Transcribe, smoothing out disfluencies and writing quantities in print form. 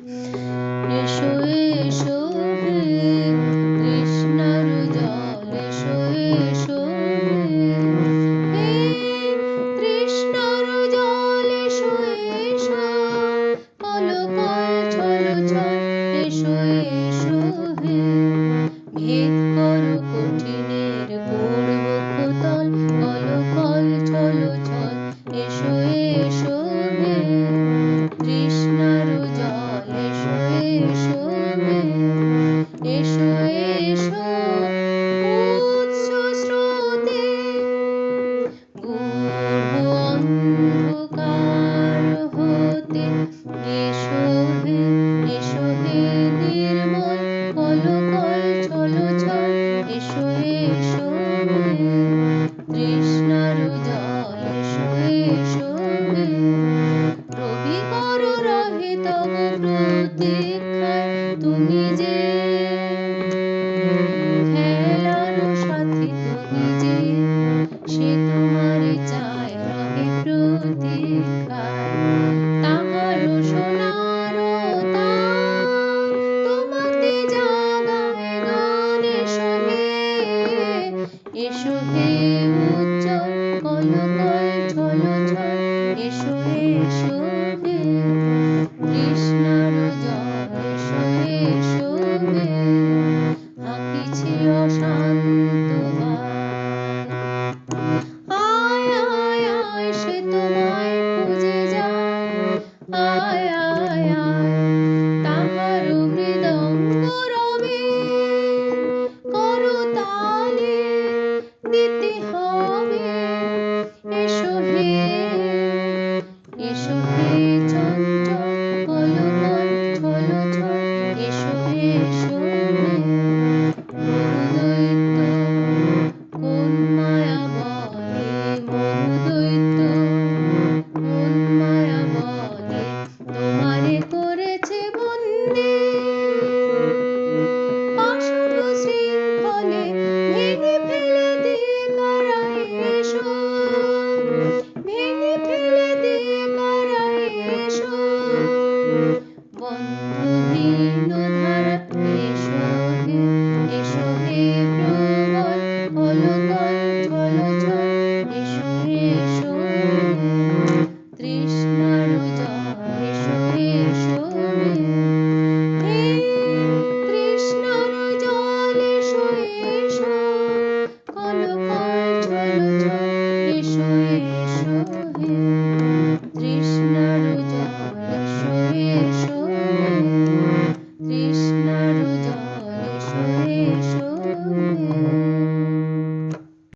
এসো এসো হে তৃষ্ণার জল এসো এসো হে তৃষ্ণার জল এসো এসো কলকল ছল ছল এসো এসো হে ভেদ করো কঠিনের গৌরবক্ষ তল কলকল ছল ছল এসো এসো হে তৃষ্ণার জল এসো এসো হে এসো এসো উৎস স্রোতে গূঢ় অন্ধকার হতে এসো হে নির্মল কলকল ছল ছল এসো এসো হে তৃষ্ণার জল এসো এসো হে রবি করো রহে তব প্রতীক্ষায় তুমি যে খেলানো সাথী তুমি যে সে তোমারে চায় রহে প্রতীক্ষায় তাহার সোনার তান তোমাতে জাগায় গান এসো হে উজ্জ্বল কলকল ছল ছল এসো এসো হে তৃষ্ণার জল এসো এসো হে আঁকিছি অশান্ত আয় আয় আয় সে তোমায় খুঁজে যায় আয় আয় আয় তাহার মৃদঙ্গ রবে করতালে দিতে হবে এসো হে চঞ্চল কলকল ছল ছল এসো এসো হে মধুদৈত্য কোন মায়া বলে মধুদৈত্য কোন মায়া বলে তোমারে করেছে বন্দী পাষাণ শৃঙ্খলে ভেঙে ফেলে দে কারায় এসো ভেঙে ফেলে দে কারায় এসো বন্ধহীন ধারা এসো হে প্রবল কলকল ছল ছল এসো এসো তৃষ্ণার জল এসো এসো হে তৃষ্ণার জল এসো এসো কলকল ছল ছল এসো এসো হে তৃষ্ণার জল এসো এসো